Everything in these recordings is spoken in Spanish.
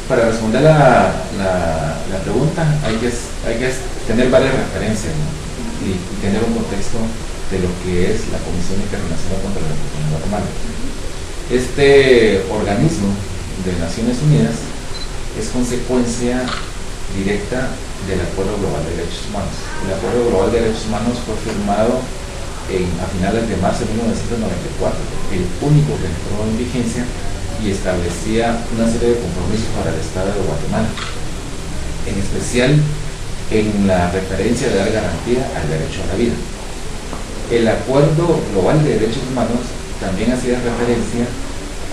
Para responder la pregunta hay que tener varias referencias, ¿no? y tener un contexto de lo que es la Comisión Internacional contra la Tortura en Guatemala. Este organismo de Naciones Unidas es consecuencia directa del Acuerdo Global de Derechos Humanos. El Acuerdo Global de Derechos Humanos fue firmado a finales de marzo de 1994, el único que entró en vigencia, y establecía una serie de compromisos para el Estado de Guatemala, en especial en la referencia de dar garantía al derecho a la vida. El Acuerdo Global de Derechos Humanos también hacía referencia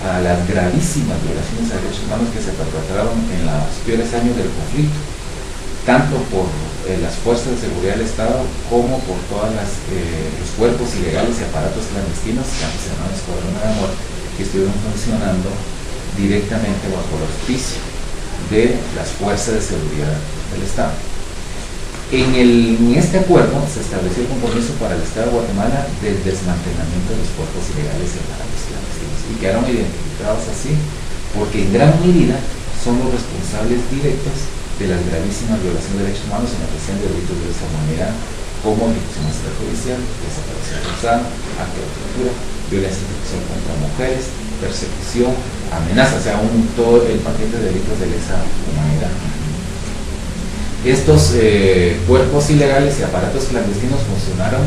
a las gravísimas violaciones a derechos humanos que se perpetraron en los peores años del conflicto, tanto por las fuerzas de seguridad del Estado como por todos los cuerpos ilegales y aparatos clandestinos, que antes se llamaban Escuadrón de la Muerte, que estuvieron funcionando directamente bajo el auspicio de las fuerzas de seguridad del Estado. En este acuerdo se estableció el compromiso para el Estado de Guatemala del desmantelamiento de los cuerpos ilegales y aparatos clandestinos, y quedaron identificados así porque en gran medida son los responsables directos de las gravísimas violaciones de derechos humanos en la presión de delitos de lesa humanidad, como ejecución extrajudicial, desaparición forzada, acto de tortura, violencia sexual contra mujeres, persecución, amenaza, o sea, todo el paquete de delitos de lesa humanidad. Estos cuerpos ilegales y aparatos clandestinos funcionaron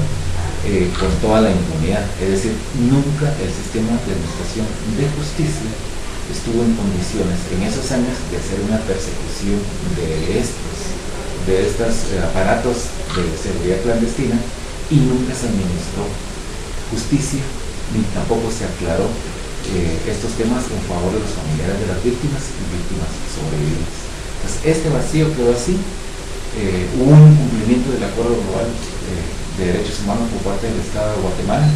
con toda la impunidad, es decir, nunca el sistema de administración de justicia estuvo en condiciones en esos años de hacer una persecución de estos aparatos de seguridad clandestina, y nunca se administró justicia ni tampoco se aclaró estos temas en favor de los familiares de las víctimas y víctimas sobrevivientes. Entonces este vacío quedó así. Hubo un incumplimiento del Acuerdo Global de Derechos Humanos por parte del Estado de Guatemala.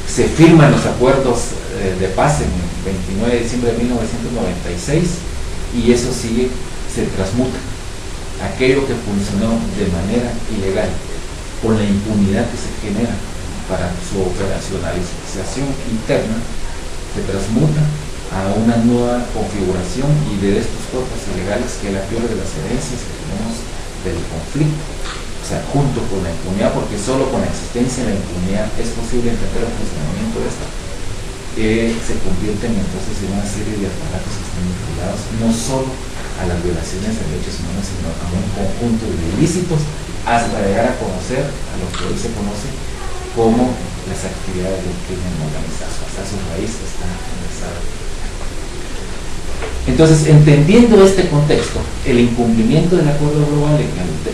Se firman los acuerdos de paz en el 29 de diciembre de 1996, y eso sigue, se transmuta. Aquello que funcionó de manera ilegal, con la impunidad que se genera para su operacionalización interna, se transmuta a una nueva configuración, y de estos cuerpos ilegales, que es la peor de las herencias que tenemos del conflicto, o sea, junto con la impunidad, porque solo con la existencia de la impunidad es posible entender el funcionamiento de esta, se convierten entonces en una serie de aparatos que están vinculados no solo a las violaciones de derechos humanos, sino a un conjunto de ilícitos, hasta llegar a conocer a lo que hoy se conoce como las actividades del crimen organizado. Hasta sus raíces están en esa. Entonces, entendiendo este contexto, el incumplimiento del Acuerdo Global de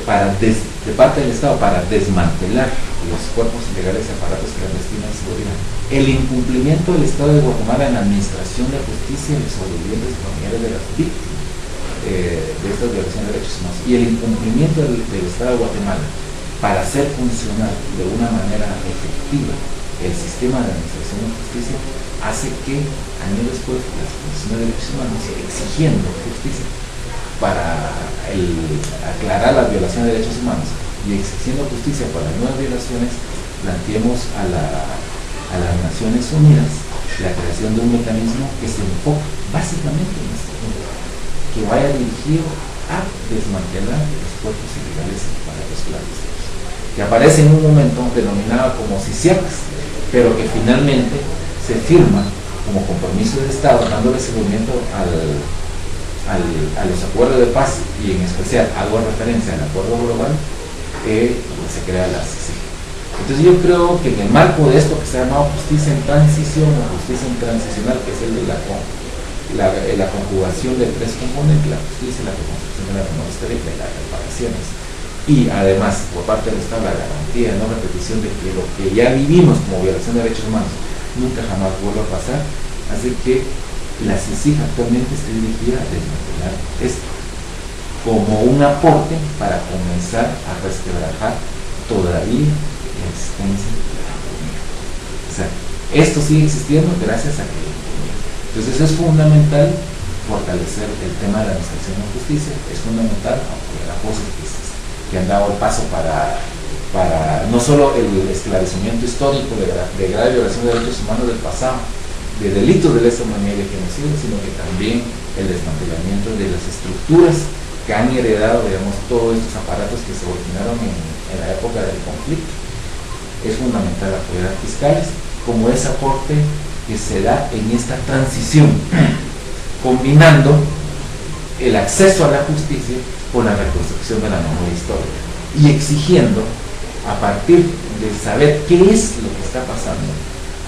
parte del Estado para desmantelar los cuerpos ilegales y aparatos clandestinos de seguridad, el incumplimiento del Estado de Guatemala en la administración de justicia de los sobrevivientes y familiares de las víctimas de estas violaciones de derechos humanos, y el incumplimiento del Estado de Guatemala para hacer funcionar de una manera efectiva el sistema de administración de justicia, hace que años después las Comisiones de Derechos Humanos, exigiendo justicia para aclarar las violaciones de derechos humanos y exigiendo justicia para las nuevas violaciones, planteemos a las Naciones Unidas la creación de un mecanismo que se enfoca básicamente en este punto, que vaya dirigido a desmantelar los cuerpos ilegales para los clandestinos, que aparece en un momento denominado como CICIAPAS, pero que finalmente se firma como compromiso de Estado, dándole seguimiento a los acuerdos de paz, y en especial hago referencia al acuerdo global, donde se crea la CICIG. Entonces yo creo que en el marco de esto que se ha llamado justicia en transición o justicia transicional, que es el de la conjugación de tres componentes, la justicia, la reconstrucción de la memoria histórica y las reparaciones, y además por parte del Estado la garantía de no repetición de que lo que ya vivimos como violación de derechos humanos nunca jamás vuelva a pasar, así que la CICIG actualmente está dirigida a desmantelar esto como un aporte para comenzar a resquebrajar todavía la existencia de la impunidad. O sea, esto sigue existiendo gracias a que la impunidad. Entonces es fundamental fortalecer el tema de la administración de justicia, es fundamental apoyar a voces que han dado el paso para no solo el esclarecimiento histórico de grave violación de derechos humanos del pasado, de delitos de lesa humanidad y de genocidio, sino que también el desmantelamiento de las estructuras que han heredado, digamos, todos estos aparatos que se originaron en la época del conflicto. Es fundamental apoyar a fiscales como ese aporte que se da en esta transición, combinando el acceso a la justicia con la reconstrucción de la memoria histórica y exigiendo, a partir de saber qué es lo que está pasando,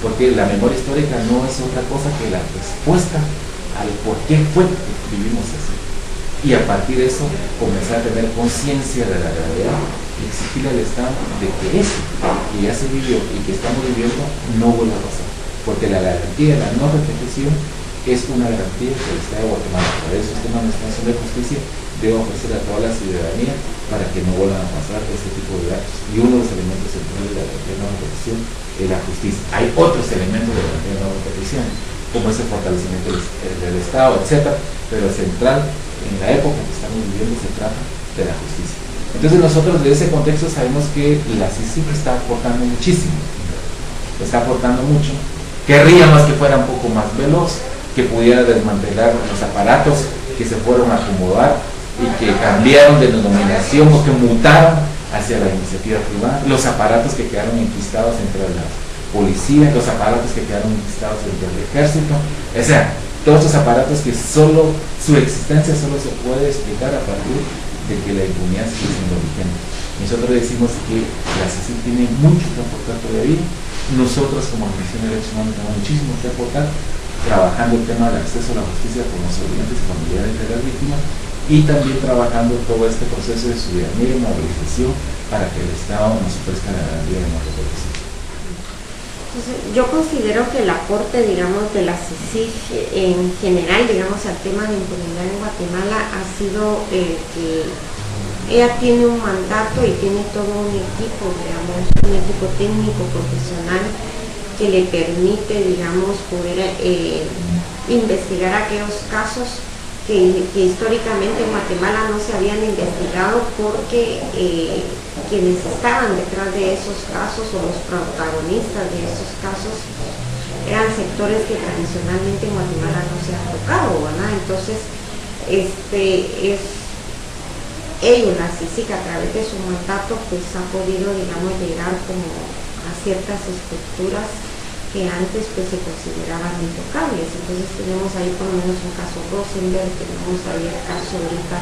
porque la memoria histórica no es otra cosa que la respuesta al por qué fue que vivimos así, y a partir de eso comenzar a tener conciencia de la realidad y exigir al Estado de que eso que ya se vivió y que estamos viviendo no vuelva a pasar, porque la garantía de la no repetición es una garantía que el Estado de Guatemala, por eso el sistema de administración de justicia, debe ofrecer a toda la ciudadanía para que no vuelvan a pasar este tipo de actos. Y uno de los elementos centrales de la garantía de no repetición es la justicia. Hay otros elementos de la garantía de no repetición, como ese fortalecimiento del Estado, etcétera, pero central en la época que estamos viviendo se trata de la justicia. Entonces nosotros desde ese contexto sabemos que la CICIG está aportando muchísimo, está aportando mucho. Querríamos que fuera un poco más veloz, que pudiera desmantelar los aparatos que se fueron a acomodar y que cambiaron de denominación o que mutaron hacia la iniciativa privada, los aparatos que quedaron enquistados entre la policía, los aparatos que quedaron enquistados entre el ejército, o sea, todos estos aparatos que solo, su existencia solo se puede explicar a partir de que la impunidad sigue siendo vigente. Nosotros decimos que la CICIG tiene mucho que aportar todavía, nosotros como Comisión de Derechos Humanos tenemos muchísimo que aportar, trabajando el tema del acceso a la justicia con los sobrevivientes y familiares de las víctimas, y también trabajando todo este proceso de ciudadanía y movilización para que el Estado nos ofrezca la garantía de no repetición. Entonces, yo considero que el aporte, digamos, de la CICIG en general, digamos, al tema de impunidad en Guatemala ha sido que ella tiene un mandato y tiene todo un equipo, digamos, un equipo técnico profesional que le permite, digamos, poder investigar aquellos casos que históricamente en Guatemala no se habían investigado porque quienes estaban detrás de esos casos o los protagonistas de esos casos eran sectores que tradicionalmente en Guatemala no se han tocado, ¿verdad? Entonces, ellos, la CICIG, a través de su mandato, pues ha podido, digamos, llegar como a ciertas estructuras que antes pues se consideraban intocables. Entonces tenemos ahí por lo menos un caso Rosenberg, tenemos ahí el caso ahorita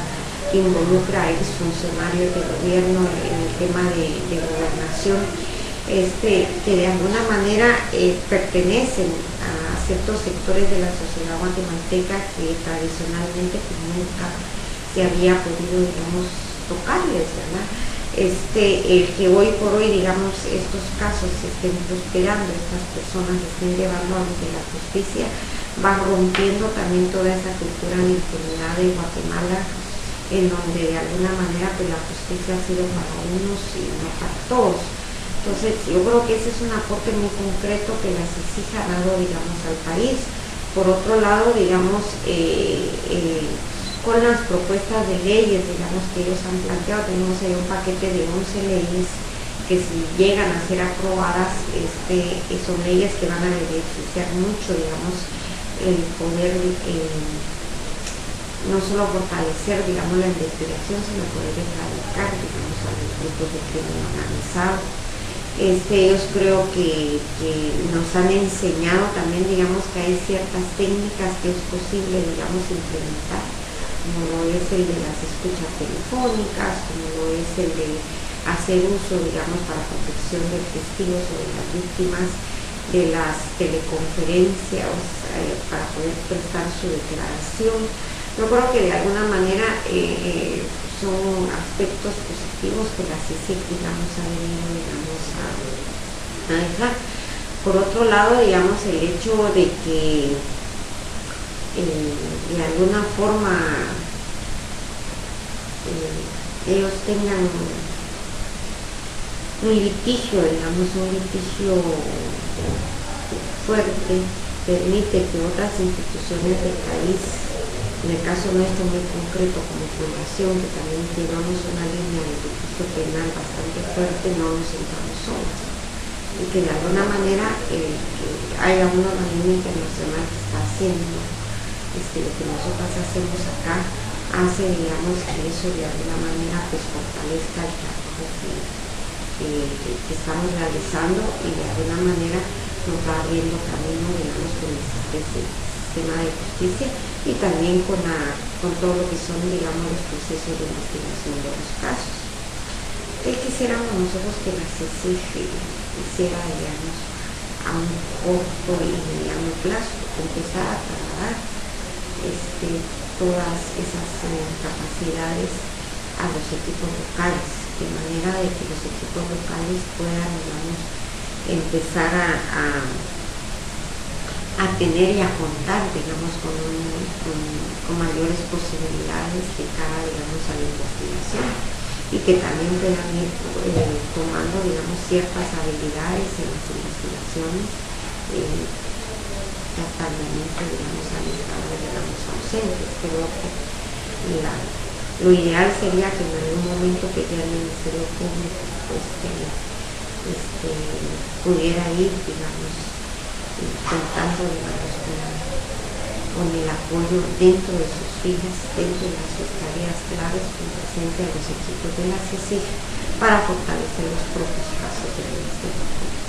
que involucra a exfuncionarios del gobierno en el tema de gobernación, que de alguna manera pertenecen a ciertos sectores de la sociedad guatemalteca que tradicionalmente pues nunca se había podido, digamos, tocarles, ¿verdad? El que hoy por hoy, digamos, estos casos se estén prosperando, estas personas se estén llevando ante la justicia, va rompiendo también toda esa cultura de impunidad de Guatemala, en donde de alguna manera pues la justicia ha sido para unos y no para todos. Entonces yo creo que ese es un aporte muy concreto que la CICIG ha dado, digamos, al país. Por otro lado, digamos, con las propuestas de leyes, digamos, que ellos han planteado, tenemos ahí un paquete de 11 leyes que si llegan a ser aprobadas, son leyes que van a beneficiar mucho, digamos, el poder no solo fortalecer, digamos, la investigación, sino poder erradicar, digamos, a los grupos de crimen organizado. Ellos creo que nos han enseñado también, digamos, que hay ciertas técnicas que es posible, digamos, implementar, como lo es el de las escuchas telefónicas, como lo es el de hacer uso, digamos, para protección de testigos o de las víctimas, de las teleconferencias para poder prestar su declaración. Yo creo que de alguna manera son aspectos positivos que la CICIG, digamos, ha venido, digamos, a dejar. Por otro lado, digamos, el hecho de que de alguna forma ellos tengan un litigio, digamos, un litigio fuerte, permite que otras instituciones del país, en el caso nuestro muy concreto como fundación, que también llevamos una línea de litigio penal bastante fuerte, no nos sentamos solos. y que de alguna manera que haya un organismo internacional que está haciendo lo que nosotros hacemos acá, hace, digamos, que eso de alguna manera pues fortalezca el trabajo que estamos realizando y de alguna manera nos va abriendo camino, digamos, con este sistema de justicia y también con todo lo que son, digamos, los procesos de investigación de los casos. Quisiéramos nosotros que la CICIG hiciera, digamos, a un corto y mediano plazo, empezar a trabajar todas esas capacidades a los equipos locales, de manera de que los equipos locales puedan, digamos, empezar a tener y a contar, digamos, con mayores posibilidades de cara, digamos, a la investigación, y que también puedan ir tomando, digamos, ciertas habilidades en las investigaciones que hasta el momento, digamos, han estado, digamos, ausentes. Creo que lo ideal sería que en algún momento que ya el Ministerio Público pues, pudiera ir, digamos, contando, digamos, con el apoyo dentro de sus filas, dentro de sus tareas claves, con presencia de los equipos de la CICIG para fortalecer los propios casos del Ministerio Público.